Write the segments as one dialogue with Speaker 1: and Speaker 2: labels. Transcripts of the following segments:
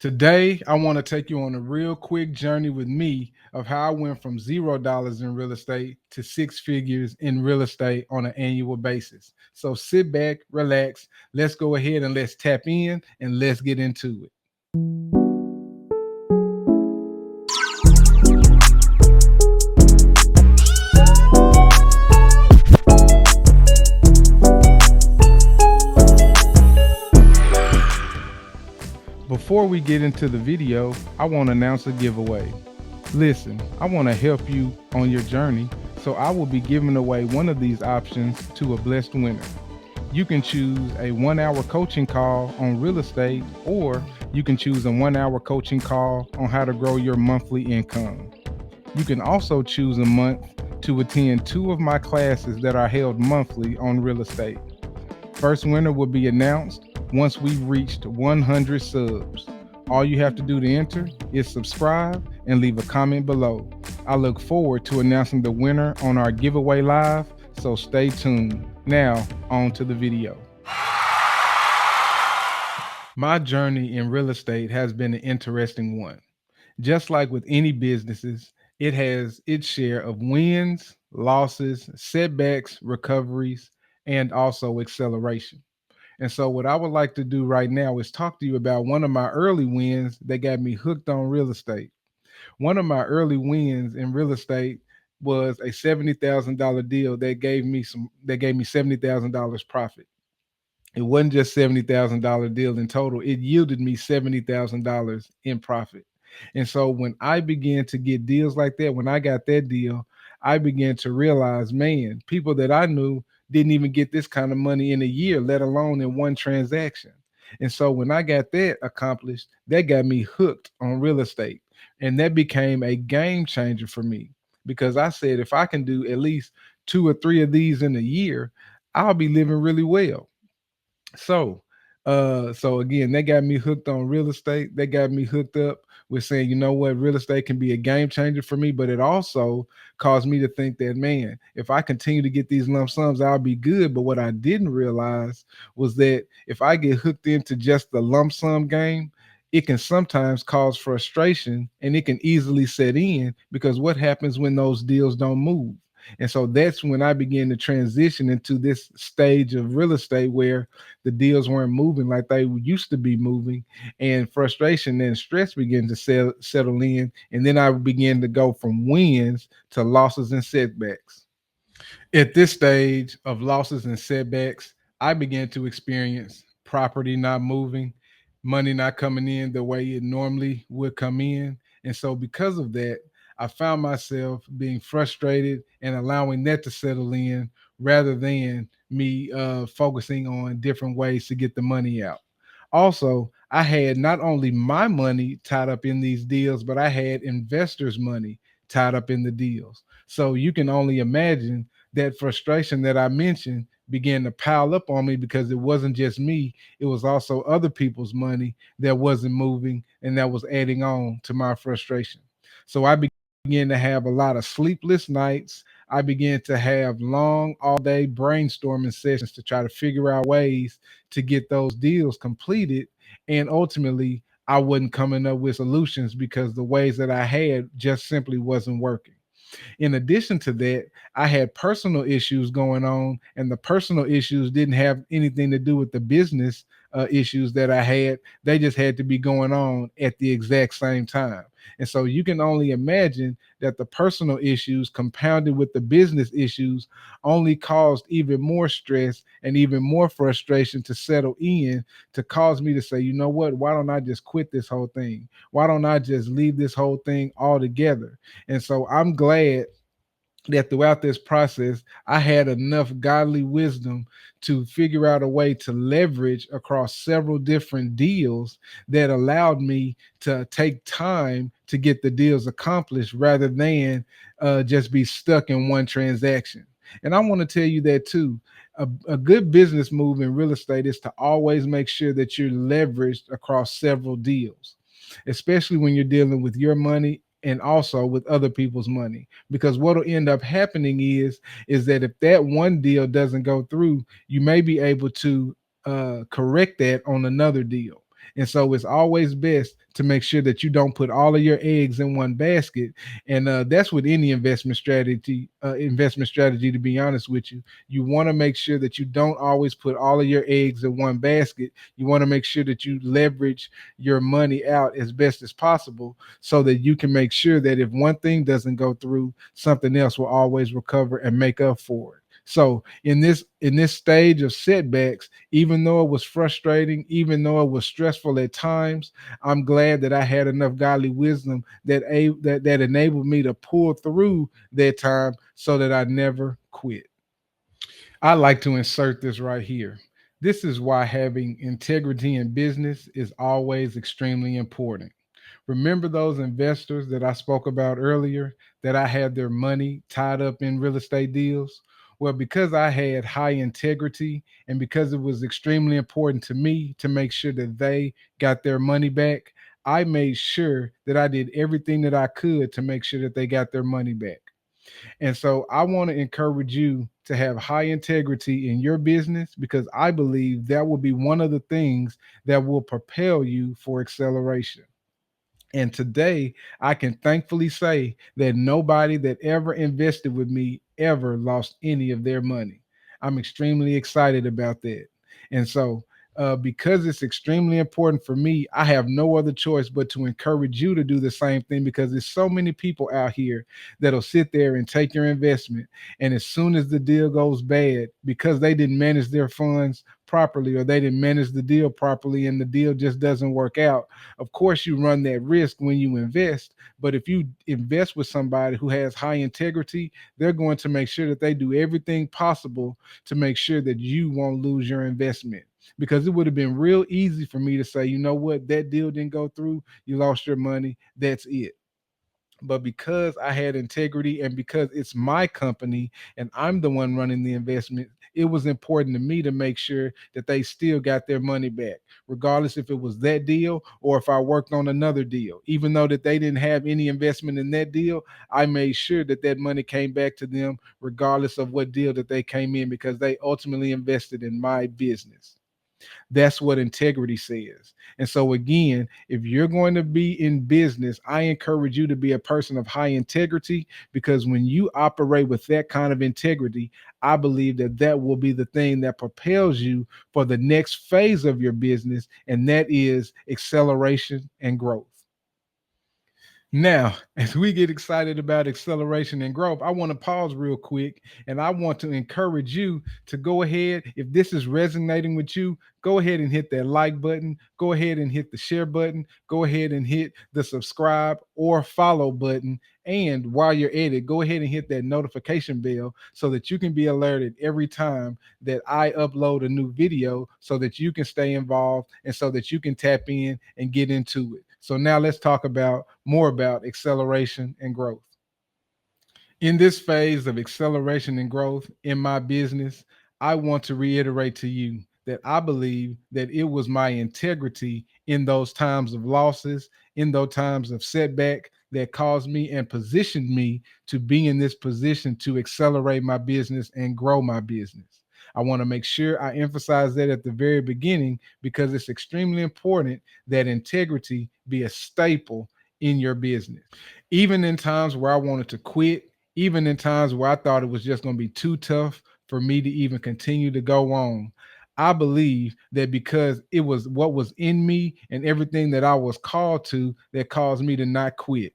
Speaker 1: Today, I want to take you on a real quick journey with me of how I went from $0 in real estate to six figures in real estate on an annual basis. So sit back, relax, let's go ahead and let's tap in and let's get into it. Before we get into the video, I want to announce a giveaway. Listen, I want to help you on your journey, so I will be giving away one of these options to a blessed winner. You can choose a 1 hour coaching call on real estate, or you can choose a 1 hour coaching call on how to grow your monthly income. You can also choose a month to attend two of my classes that are held monthly on real estate. First winner will be announced once we've reached 100 subs. All you have to do to enter is subscribe and leave a comment below. I look forward to announcing the winner on our giveaway live, so stay tuned. Now, on to the video. My journey in real estate has been an interesting one. Just like with any businesses, it has its share of wins, losses, setbacks, recoveries, and also acceleration. And so, what I would like to do right now is talk to you about one of my early wins that got me hooked on real estate. One of my early wins in real estate was a $70,000 deal that gave me $70,000 profit. It wasn't just $70,000 deal in total. It yielded me $70,000 in profit. And so when I began to get deals like that, when I got that deal, I began to realize, man, people that I knew didn't even get this kind of money in a year, let alone in one transaction. And so when I got that accomplished, that got me hooked on real estate. And that became a game changer for me because I said, if I can do at least two or three of these in a year, I'll be living really well. So, so again, that got me hooked on real estate. That got me hooked up with saying, you know what, real estate can be a game changer for me, but it also caused me to think that, man, if I continue to get these lump sums, I'll be good. But what I didn't realize was that if I get hooked into just the lump sum game, it can sometimes cause frustration and it can easily set in because what happens when those deals don't move? And so that's when I began to transition into this stage of real estate where the deals weren't moving like they used to be moving, and frustration and stress began to settle in. And then I began to go from wins to losses and setbacks. At this stage of losses and setbacks, I began to experience property not moving, money not coming in the way it normally would come in. And so, because of that, I found myself being frustrated and allowing that to settle in rather than me focusing on different ways to get the money out. Also, I had not only my money tied up in these deals, but I had investors' money tied up in the deals. So you can only imagine that frustration that I mentioned began to pile up on me because it wasn't just me, it was also other people's money that wasn't moving and that was adding on to my frustration. So I began to have a lot of sleepless nights. I began to have long, all day brainstorming sessions to try to figure out ways to get those deals completed. And ultimately, I wasn't coming up with solutions because the ways that I had just simply wasn't working. In addition to that, I had personal issues going on, and the personal issues didn't have anything to do with the business issues that I had. They just had to be going on at the exact same time. And so you can only imagine that the personal issues compounded with the business issues only caused even more stress and even more frustration to settle in to cause me to say, you know what, why don't I just quit this whole thing? Why don't I just leave this whole thing altogether? And so I'm glad that throughout this process, I had enough godly wisdom to figure out a way to leverage across several different deals that allowed me to take time to get the deals accomplished rather than just be stuck in one transaction. And I want to tell you that too. A good business move in real estate is to always make sure that you're leveraged across several deals, especially when you're dealing with your money and also with other people's money, because what will end up happening is that if that one deal doesn't go through, you may be able to correct that on another deal. And so it's always best to make sure that you don't put all of your eggs in one basket. And that's with any investment strategy. Investment strategy, to be honest with you, you want to make sure that you don't always put all of your eggs in one basket. You want to make sure that you leverage your money out as best as possible, so that you can make sure that if one thing doesn't go through, something else will always recover and make up for it. So in this stage of setbacks, even though it was frustrating, even though it was stressful at times, I'm glad that I had enough godly wisdom that enabled me to pull through that time so that I never quit. I like to insert this right here. This is why having integrity in business is always extremely important. Remember those investors that I spoke about earlier that I had their money tied up in real estate deals? Well, because I had high integrity and because it was extremely important to me to make sure that they got their money back, I made sure that I did everything that I could to make sure that they got their money back. And so I want to encourage you to have high integrity in your business, because I believe that will be one of the things that will propel you for acceleration. And today, I can thankfully say that nobody that ever invested with me ever lost any of their money. I'm extremely excited about that. And so, because it's extremely important for me, I have no other choice but to encourage you to do the same thing, because there's so many people out here that'll sit there and take your investment. And as soon as the deal goes bad, because they didn't manage their funds properly, or they didn't manage the deal properly, and the deal just doesn't work out, of course, you run that risk when you invest. But if you invest with somebody who has high integrity, they're going to make sure that they do everything possible to make sure that you won't lose your investment. Because it would have been real easy for me to say, you know what, that deal didn't go through, you lost your money, that's it. But because I had integrity and because it's my company and I'm the one running the investment, it was important to me to make sure that they still got their money back, regardless if it was that deal or if I worked on another deal. Even though that they didn't have any investment in that deal, I made sure that that money came back to them, regardless of what deal that they came in, because they ultimately invested in my business. That's what integrity says. And so, again, if you're going to be in business, I encourage you to be a person of high integrity, because when you operate with that kind of integrity, I believe that that will be the thing that propels you for the next phase of your business, and that is acceleration and growth. Now, as we get excited about acceleration and growth, I want to pause real quick and I want to encourage you to go ahead. If this is resonating with you, go ahead and hit that like button, go ahead and hit the share button, go ahead and hit the subscribe or follow button. And while you're at it, go ahead and hit that notification bell so that you can be alerted every time that I upload a new video, so that you can stay involved and so that you can tap in and get into it. So now let's talk about more about acceleration and growth. In this phase of acceleration and growth in my business, I want to reiterate to you that I believe that it was my integrity in those times of losses, in those times of setback, that caused me and positioned me to be in this position to accelerate my business and grow my business. I want to make sure I emphasize that at the very beginning, because it's extremely important that integrity be a staple in your business. Even in times where I wanted to quit, even in times where I thought it was just going to be too tough for me to even continue to go on, I believe that because it was what was in me and everything that I was called to that caused me to not quit.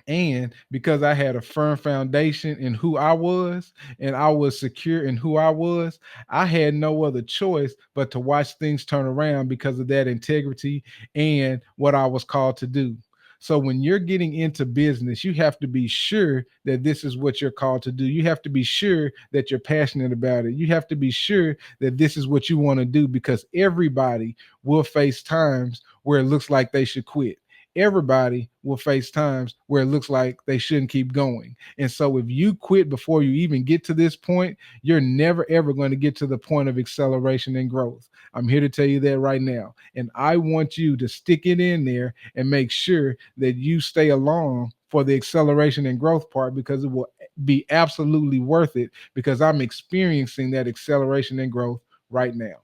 Speaker 1: And because I had a firm foundation in who I was and I was secure in who I was, I had no other choice but to watch things turn around because of that integrity and what I was called to do. So when you're getting into business, you have to be sure that this is what you're called to do. You have to be sure that you're passionate about it. You have to be sure that this is what you want to do, because everybody will face times where it looks like they should quit. Everybody will face times where it looks like they shouldn't keep going. And so if you quit before you even get to this point, you're never ever going to get to the point of acceleration and growth. I'm here to tell you that right now. And I want you to stick it in there and make sure that you stay along for the acceleration and growth part, because it will be absolutely worth it, because I'm experiencing that acceleration and growth right now.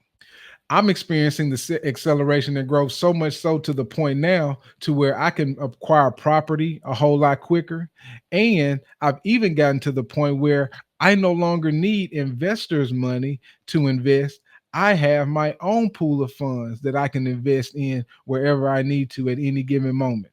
Speaker 1: I'm experiencing the acceleration and growth so much so to the point now to where I can acquire property a whole lot quicker. And I've even gotten to the point where I no longer need investors' money to invest. I have my own pool of funds that I can invest in wherever I need to at any given moment.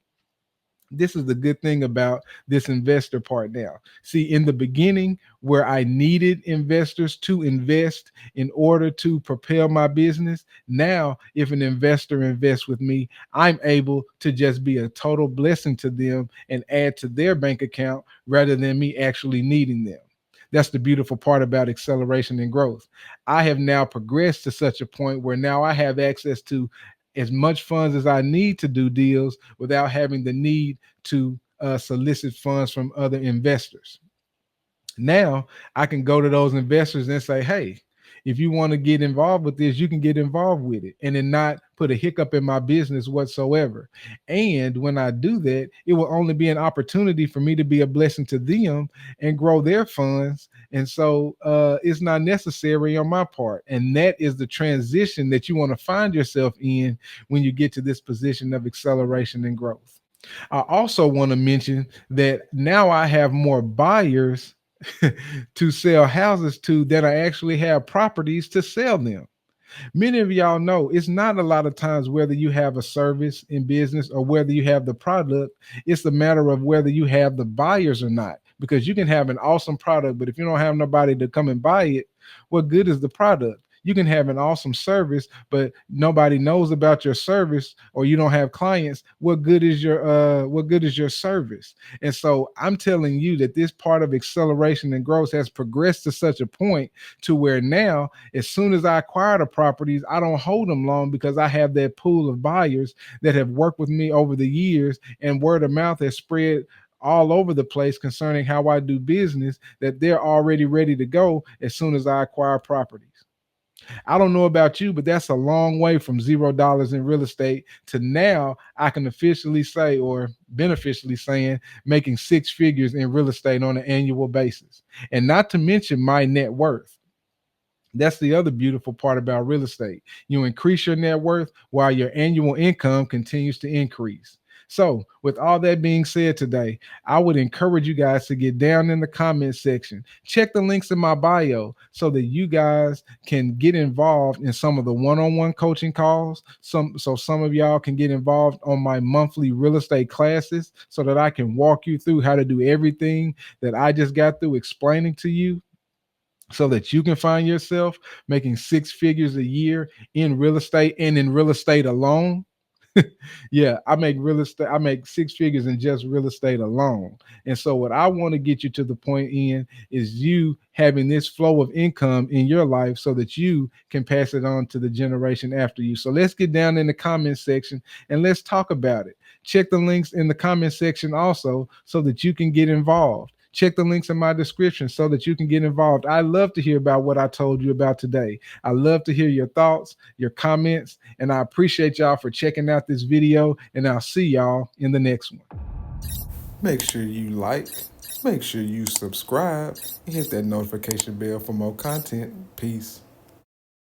Speaker 1: This is the good thing about this investor part now. See, in the beginning, where I needed investors to invest in order to propel my business, now if an investor invests with me, I'm able to just be a total blessing to them and add to their bank account rather than me actually needing them. That's the beautiful part about acceleration and growth. I have now progressed to such a point where now I have access to as much funds as I need to do deals without having the need to solicit funds from other investors. Now I can go to those investors and say, hey, if you want to get involved with this, you can get involved with it and then not put a hiccup in my business whatsoever. And when I do that, it will only be an opportunity for me to be a blessing to them and grow their funds. And so it's not necessary on my part. And that is the transition that you want to find yourself in when you get to this position of acceleration and growth. I also want to mention that now I have more buyers to sell houses to than I actually have properties to sell them. Many of y'all know it's not a lot of times whether you have a service in business or whether you have the product. It's a matter of whether you have the buyers or not. Because you can have an awesome product, but if you don't have nobody to come and buy it, what good is the product? You can have an awesome service, but nobody knows about your service, or you don't have clients. What good is your service? And so I'm telling you that this part of acceleration and growth has progressed to such a point to where now as soon as I acquire the properties, I don't hold them long because I have that pool of buyers that have worked with me over the years, and word of mouth has spread all over the place concerning how I do business, that they're already ready to go as soon as I acquire properties. I don't know about you, but that's a long way from $0 in real estate to now I can officially say, or beneficially saying, making six figures in real estate on an annual basis. And not to mention my net worth. That's the other beautiful part about real estate. You increase your net worth while your annual income continues to increase. So, with all that being said today, I would encourage you guys to get down in the comment section. Check the links in my bio so that you guys can get involved in some of the one-on-one coaching calls. Some of y'all can get involved on my monthly real estate classes so that I can walk you through how to do everything that I just got through explaining to you so that you can find yourself making six figures a year in real estate and in real estate alone. Yeah, I make six figures in just real estate alone. And so what I want to get you to the point in is you having this flow of income in your life so that you can pass it on to the generation after you. So let's get down in the comment section and let's talk about it. Check the links in the comment section also so that you can get involved. Check the links in my description so that you can get involved. I love to hear about what I told you about today. I love to hear your thoughts, your comments, and I appreciate y'all for checking out this video, and I'll see y'all in the next one. Make sure you like, make sure you subscribe, and hit that notification bell for more content. Peace.